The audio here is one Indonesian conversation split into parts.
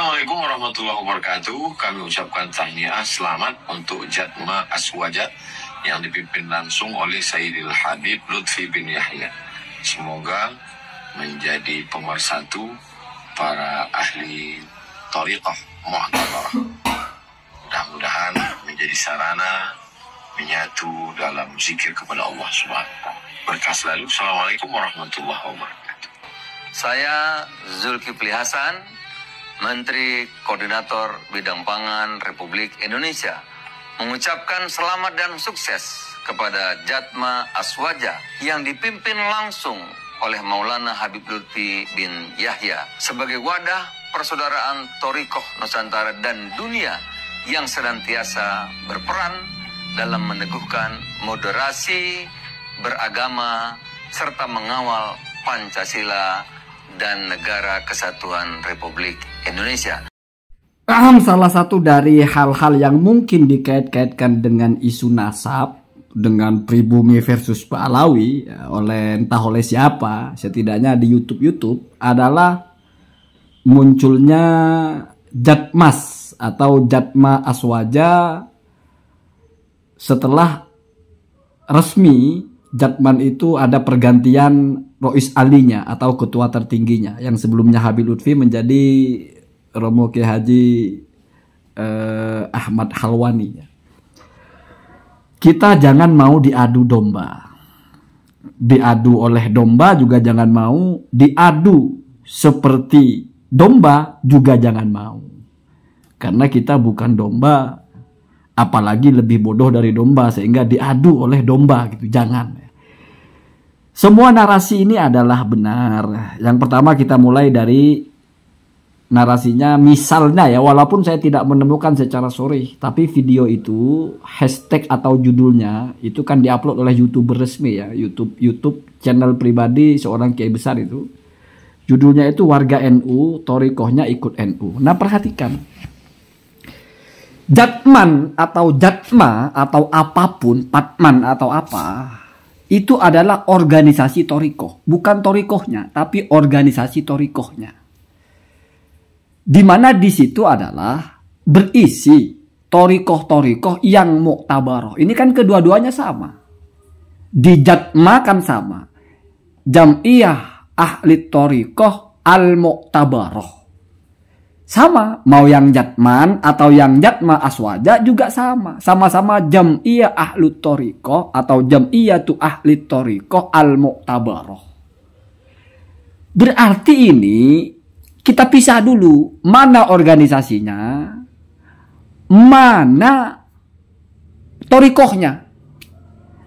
Assalamualaikum warahmatullahi wabarakatuh. Kami ucapkan tahniah selamat untuk Jatma Aswaja yang dipimpin langsung oleh Sayyidil Habib Lutfi bin Yahya. Semoga menjadi pemersatu para ahli thariqah mu'tabarah. Mudah-mudahan menjadi sarana menyatu dalam zikir kepada Allah Subhanahu wa Ta'ala. Berkah selalu. Assalamualaikum warahmatullahi wabarakatuh. Saya Zulkifli Hasan, Menteri Koordinator Bidang Pangan Republik Indonesia, mengucapkan selamat dan sukses kepada Jatma Aswaja yang dipimpin langsung oleh Maulana Habib Lutfi bin Yahya sebagai wadah persaudaraan Thariqah Nusantara dan dunia yang senantiasa berperan dalam meneguhkan moderasi beragama serta mengawal Pancasila dan Negara Kesatuan Republik Indonesia. Salah satu dari hal-hal yang mungkin dikait-kaitkan dengan isu nasab, dengan pribumi versus Pahlawi entah oleh siapa, setidaknya di YouTube adalah munculnya Jatmas atau Jatma Aswaja setelah resmi Jatman itu ada pergantian Rois Alinya atau ketua tertingginya, yang sebelumnya Habib Lutfi menjadi Romo Kiai Haji Ahmad Halwani. Kita jangan mau diadu domba. Diadu oleh domba juga jangan mau. Diadu seperti domba juga jangan mau. Karena kita bukan domba, apalagi lebih bodoh dari domba sehingga diadu oleh domba gitu. Jangan. Semua narasi ini adalah benar. Yang pertama kita mulai dari narasinya, misalnya ya, walaupun saya tidak menemukan secara sore, tapi video itu hashtag atau judulnya itu kan diupload oleh YouTuber resmi ya, YouTube channel pribadi seorang kiai besar itu. Judulnya itu Warga NU, Thariqahnya ikut NU. Nah perhatikan, Jatman atau Jatma atau apapun, Patman atau apa, itu adalah organisasi Thariqah, bukan Thariqahnya, tapi organisasi Thariqahnya. Di mana di situ adalah berisi Thariqah yang muktabaroh. Ini kan kedua-duanya sama. Di Jatma kan sama. Jam'iyah Ahli Thariqah Al-Muktabaroh. Sama, mau yang Jatman atau yang Jatma Aswaja juga sama. Sama-sama Jam'iyah Ahli Thariqah atau Jam'iyatu Ahli Thariqah Al-Muktabaroh. Berarti ini kita pisah dulu, mana organisasinya, mana Thariqahnya.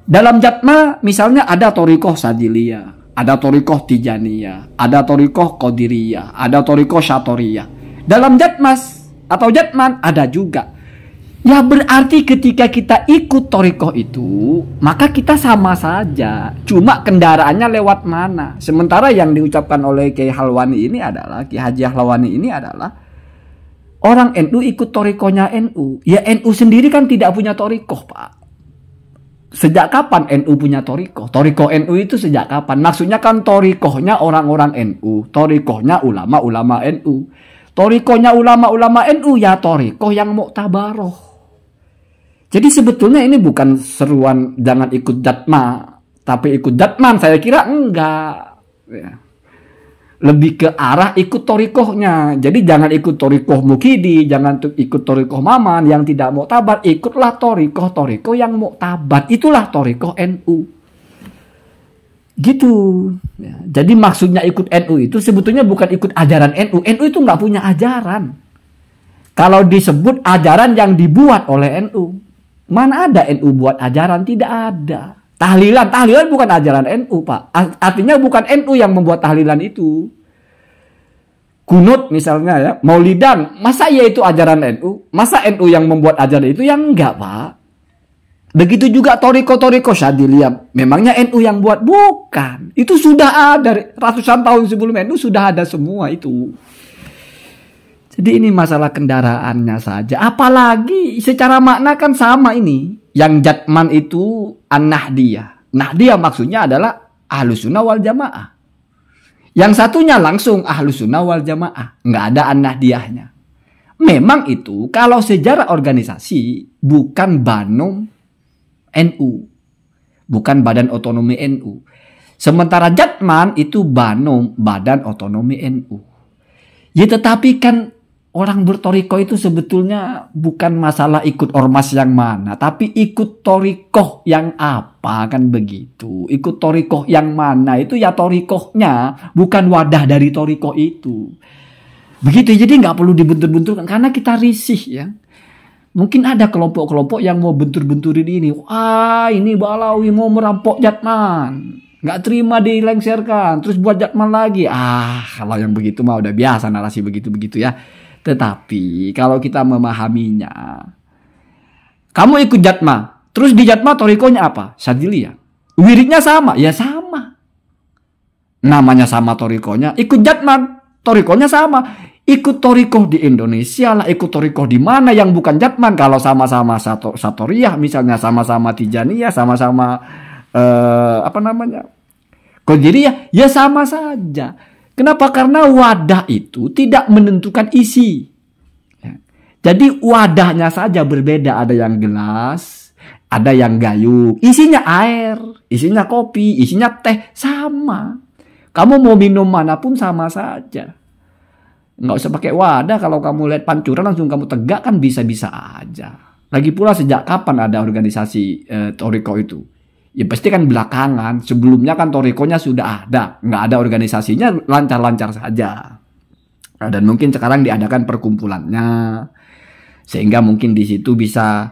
Dalam Jatma misalnya ada Thariqah Sadiliyah, ada Thariqah Tijaniyah, ada Thariqah Qadiriyah, ada Thariqah Syatoriyah. Dalam Jatmas atau Jatman ada juga. Ya berarti ketika kita ikut Thariqah itu, maka kita sama saja. Cuma kendaraannya lewat mana. Sementara yang diucapkan oleh Kiai Halwani ini adalah, Kiai Haji Halwani ini adalah, orang NU ikut Thariqahnya NU. Ya NU sendiri kan tidak punya Thariqah, Pak. Sejak kapan NU punya Thariqah? Thariqah NU itu sejak kapan? Maksudnya kan Thariqahnya orang-orang NU. Thariqahnya ulama-ulama NU. Thariqahnya ulama-ulama NU ya Thariqah yang muktabaroh. Jadi sebetulnya ini bukan seruan jangan ikut Jatma, tapi ikut Jatman. Saya kira enggak. Ya. Lebih ke arah ikut Thariqahnya. Jadi jangan ikut Thariqah Mukidi, jangan ikut Thariqah Maman yang tidak muktabar. Ikutlah Thariqah yang muktabar. Itulah Thariqah NU. Gitu. Ya. Jadi maksudnya ikut NU itu sebetulnya bukan ikut ajaran NU. NU itu nggak punya ajaran. Kalau disebut ajaran yang dibuat oleh NU. Mana ada NU buat ajaran? Tidak ada. Tahlilan bukan ajaran NU, Pak. Artinya bukan NU yang membuat tahlilan itu. Kunut misalnya ya, Maulidan, masa ya itu ajaran NU? Masa NU yang membuat ajaran itu? Yang enggak, Pak. Begitu juga Thariqah Syadiliyah. Memangnya NU yang buat? Bukan. Itu sudah ada ratusan tahun sebelum NU sudah ada semua itu. Jadi ini masalah kendaraannya saja. Apalagi secara makna kan sama ini. Yang Jatman itu An-Nahdiyah. Nahdiyah maksudnya adalah Ahlussunnah wal Jamaah. Yang satunya langsung Ahlussunnah wal Jamaah. Nggak ada An-Nahdiyahnya. memang itu kalau sejarah organisasi bukan Banom NU, bukan Badan Otonomi NU. Sementara Jatman itu Banom, Badan Otonomi NU. Ya tetapi kan orang bertoriko itu sebetulnya bukan masalah ikut ormas yang mana, tapi ikut torikoh yang apa, kan begitu. Ikut torikoh yang mana itu ya torikohnya, bukan wadah dari torikoh itu. Begitu, jadi nggak perlu dibentur-benturkan karena kita risih ya. Mungkin ada kelompok-kelompok yang mau bentur-benturin ini. Wah, ini Balawi mau merampok Jatman. Nggak terima dilengserkan, terus buat Jatman lagi. Kalau yang begitu mah udah biasa narasi begitu-begitu ya. Tetapi kalau kita memahaminya, kamu ikut Jatma, terus di Jatma torikonya apa? Sadiliyah. Wiridnya sama, ya sama. Namanya sama torikonya, ikut Jatman, torikonya sama. Ikut torikoh di Indonesia lah, ikut torikoh di mana yang bukan Jatman. Kalau sama-sama Satoriyah, misalnya sama-sama Tijaniyah, sama-sama Qadiriyah, ya sama saja. Kenapa? Karena wadah itu tidak menentukan isi. Ya. Jadi wadahnya saja berbeda. Ada yang gelas, ada yang gayung. Isinya air, isinya kopi, isinya teh, sama. Kamu mau minum manapun sama saja. Nggak usah pakai wadah. Kalau kamu lihat pancuran langsung kamu tegak kan bisa-bisa aja. Lagi pula sejak kapan ada organisasi toriko itu? Ya pasti kan belakangan. Sebelumnya kan torikonya sudah ada. Nggak ada organisasinya, lancar-lancar saja. Dan mungkin sekarang diadakan perkumpulannya. Sehingga mungkin di situ bisa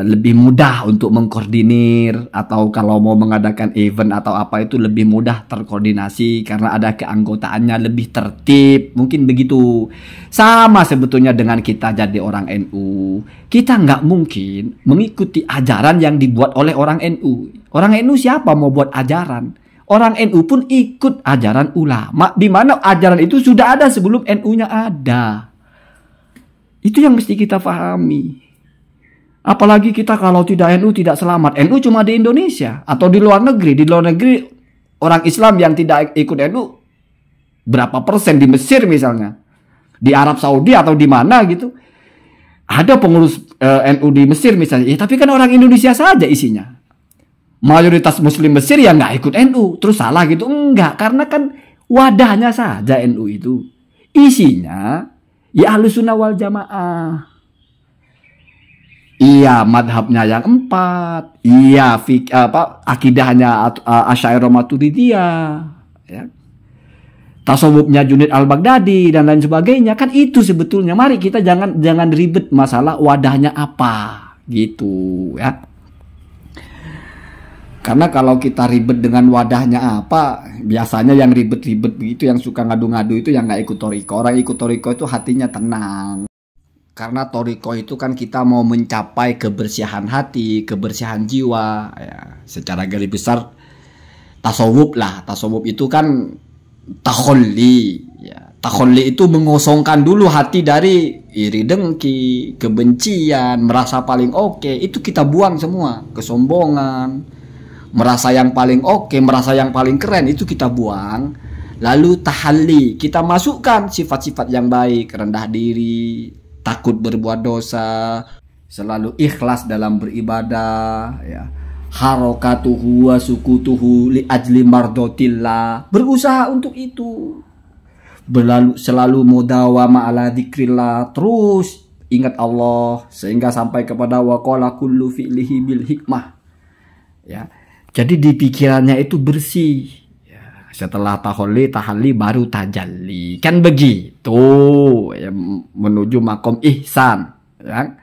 lebih mudah untuk mengkoordinir. Atau kalau mau mengadakan event atau apa itu lebih mudah terkoordinasi. Karena ada keanggotaannya lebih tertib. Mungkin begitu. Sama sebetulnya dengan kita jadi orang NU. Kita nggak mungkin mengikuti ajaran yang dibuat oleh orang NU. Orang NU siapa mau buat ajaran? Orang NU pun ikut ajaran ulama. Di mana ajaran itu sudah ada sebelum NU-nya ada. Itu yang mesti kita pahami. Apalagi kita kalau tidak NU tidak selamat. NU cuma di Indonesia atau di luar negeri. Di luar negeri orang Islam yang tidak ikut NU berapa persen di Mesir misalnya. Di Arab Saudi atau di mana gitu. Ada pengurus NU di Mesir misalnya. Ya, tapi kan orang Indonesia saja isinya. Mayoritas Muslim Mesir ya nggak ikut NU. Terus salah gitu. Enggak. Karena kan wadahnya saja NU itu. Isinya ya Ahlussunnah wal Jamaah. Iya, madhabnya yang 4. Iya, akidahnya Asy'ariyah Maturidiyah. Ya. Tasawufnya Junaid al-Baghdadi dan lain sebagainya. Kan itu sebetulnya. Mari kita jangan ribet masalah wadahnya apa. Gitu ya. Karena kalau kita ribet dengan wadahnya apa, biasanya yang ribet-ribet begitu, yang suka ngadu-ngadu itu yang nggak ikut toriko. Orang ikut toriko itu hatinya tenang. Karena toriko itu kan kita mau mencapai kebersihan hati, kebersihan jiwa. Ya, secara garis besar tasawuf lah. Tasawuf itu kan takholli. Ya, takholli itu mengosongkan dulu hati dari iri dengki, kebencian, merasa paling oke. Itu kita buang semua. Kesombongan, merasa yang paling oke, merasa yang paling keren, itu kita buang. Lalu tahalli, kita masukkan sifat-sifat yang baik, rendah diri, takut berbuat dosa, selalu ikhlas dalam beribadah, ya. Harokatuhu wa sukutuhu li ajli mardotillah, berusaha untuk itu. Selalu mudawama ala dzikrillah, terus ingat Allah sehingga sampai kepada waqala kullu fi'lihi bil hikmah. Ya. Jadi di pikirannya itu bersih. Setelah tahalli baru tajalli, kan begitu ya, menuju makom ihsan ya.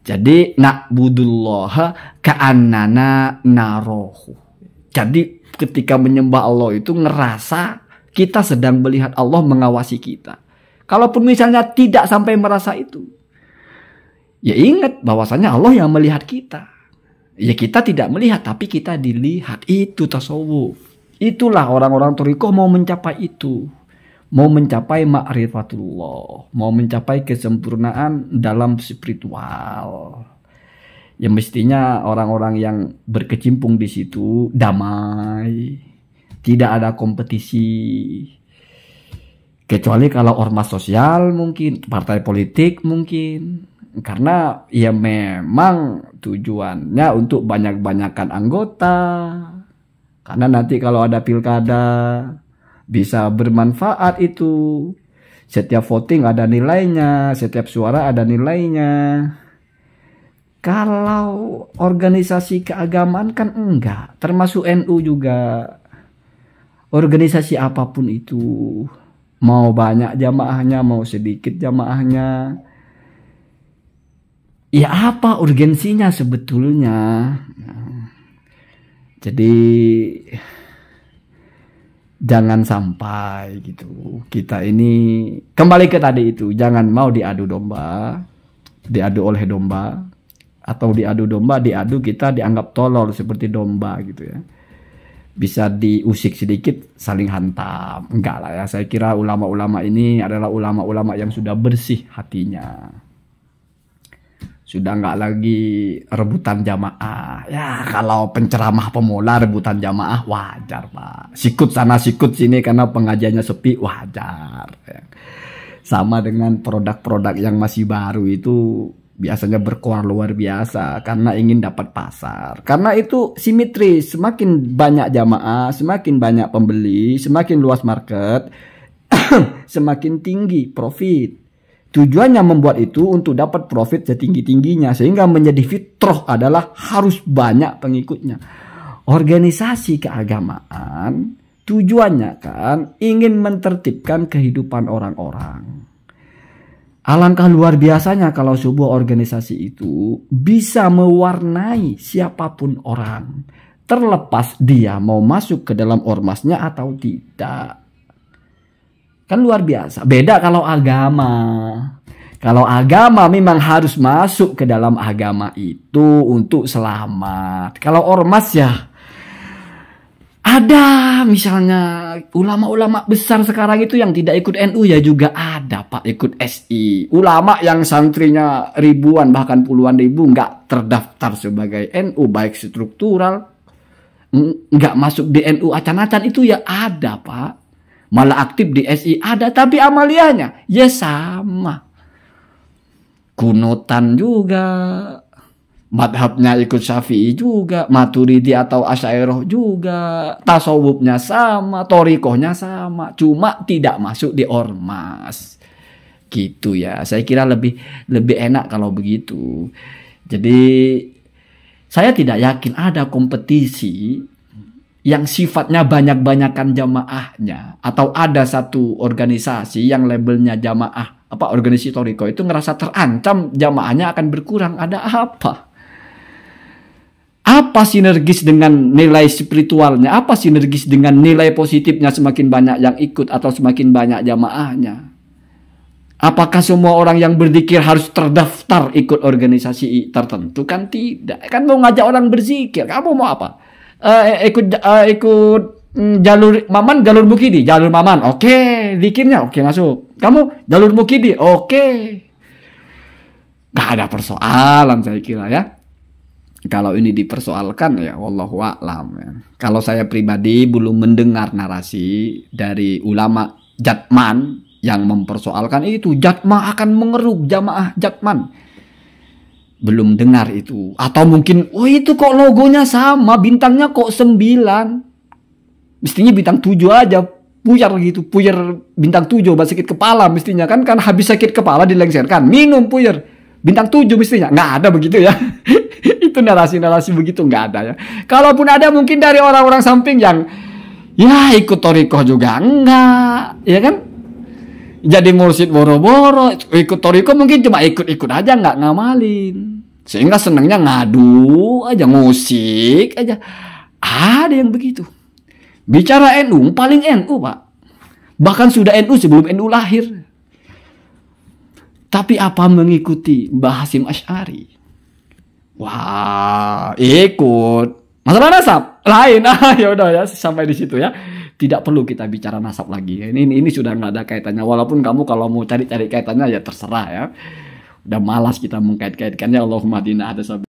Jadi na'budullaha ka'annana narohu. Jadi ketika menyembah Allah itu ngerasa kita sedang melihat Allah mengawasi kita. Kalaupun misalnya tidak sampai merasa itu, ya ingat bahwasanya Allah yang melihat kita. Ya kita tidak melihat tapi kita dilihat. Itu tasawuf. Itulah orang-orang toriko mau mencapai itu. Mau mencapai ma'rifatullah. Mau mencapai kesempurnaan dalam spiritual. Ya mestinya orang-orang yang berkecimpung di situ damai. Tidak ada kompetisi. Kecuali kalau ormas sosial mungkin, partai politik mungkin. Karena ya memang tujuannya untuk banyak-banyakan anggota. Karena nanti kalau ada pilkada bisa bermanfaat itu. Setiap voting ada nilainya, setiap suara ada nilainya. Kalau organisasi keagamaan kan enggak, termasuk NU juga. Organisasi apapun itu, mau banyak jamaahnya, mau sedikit jamaahnya, ya apa urgensinya sebetulnya? Jadi jangan sampai gitu kita ini kembali ke tadi itu, jangan mau diadu domba, diadu oleh domba, atau diadu domba, diadu kita dianggap tolol seperti domba gitu ya. Bisa diusik sedikit saling hantam. Enggak lah ya, saya kira ulama-ulama ini adalah ulama-ulama yang sudah bersih hatinya. Sudah enggak lagi rebutan jamaah. Ya kalau penceramah pemula rebutan jamaah wajar Pak. Sikut sana sikut sini karena pengajiannya sepi wajar ya. Sama dengan produk-produk yang masih baru itu biasanya berkoar luar biasa karena ingin dapat pasar. Karena itu simetris, semakin banyak jamaah, semakin banyak pembeli, semakin luas market, semakin tinggi profit. Tujuannya membuat itu untuk dapat profit setinggi-tingginya, sehingga menjadi fitrah adalah harus banyak pengikutnya. Organisasi keagamaan tujuannya kan ingin menertibkan kehidupan orang-orang. Alangkah luar biasanya kalau sebuah organisasi itu bisa mewarnai siapapun orang, terlepas dia mau masuk ke dalam ormasnya atau tidak. Kan luar biasa. Beda kalau agama. Kalau agama memang harus masuk ke dalam agama itu untuk selamat. Kalau ormas ya ada misalnya ulama-ulama besar sekarang itu yang tidak ikut NU ya juga ada Pak, ikut SI. Ulama yang santrinya ribuan bahkan puluhan ribu nggak terdaftar sebagai NU baik struktural, nggak masuk di NU acan-acan itu ya ada Pak. Malah aktif di SI ada, tapi amaliyahnya ya sama. Kunutan juga. Madhabnya ikut Syafi'i juga, Maturidi atau Asy'ariyah juga, tasawufnya sama, thoriqohnya sama, cuma tidak masuk di ormas. Gitu ya. Saya kira lebih enak kalau begitu. Jadi saya tidak yakin ada kompetisi yang sifatnya banyak-banyakan jamaahnya, atau ada satu organisasi yang labelnya jamaah organisasi thoriqoh itu ngerasa terancam jamaahnya akan berkurang. Ada apa? Apa sinergis dengan nilai spiritualnya? Apa sinergis dengan nilai positifnya semakin banyak yang ikut atau semakin banyak jamaahnya? Apakah semua orang yang berzikir harus terdaftar ikut organisasi tertentu? Kan tidak. Kan mau ngajak orang berzikir. Kamu mau apa? Ikut jalur Maman, jalur Mukidi. Jalur Maman, oke. Zikirnya, oke masuk. Kamu jalur Mukidi, oke. Gak ada persoalan saya kira ya. Kalau ini dipersoalkan ya wallahu a'lam ya. Kalau saya pribadi belum mendengar narasi dari ulama Jatman yang mempersoalkan itu Jatma akan mengeruk jamaah Jatman. Belum dengar itu. Atau mungkin itu kok logonya sama, bintangnya kok 9. Mestinya bintang 7 aja. Puyar gitu, puyar bintang 7 sakit kepala mestinya kan habis sakit kepala dilengserkan, minum puyar bintang 7 mestinya. Nggak ada begitu ya. Itu narasi-narasi begitu nggak ada ya. Kalaupun ada mungkin dari orang-orang samping yang ya ikut thoriqoh juga enggak, ya kan? Jadi mursyid boro-boro, ikut thoriqoh mungkin cuma ikut-ikut aja nggak ngamalin. Sehingga senangnya ngadu aja, musik aja. Ada yang begitu. Bicara NU, paling NU Pak. Bahkan sudah NU sebelum NU lahir. Tapi apa mengikuti Mbah Hasyim Asy'ari? Wah, ikut. Masalah nasab lain. Ya udah ya, sampai di situ ya. Tidak perlu kita bicara nasab lagi. Ini sudah nggak ada kaitannya. Walaupun kamu kalau mau cari kaitannya ya terserah ya. Udah malas kita mengkait-kaitkannya. Allahumma dina ada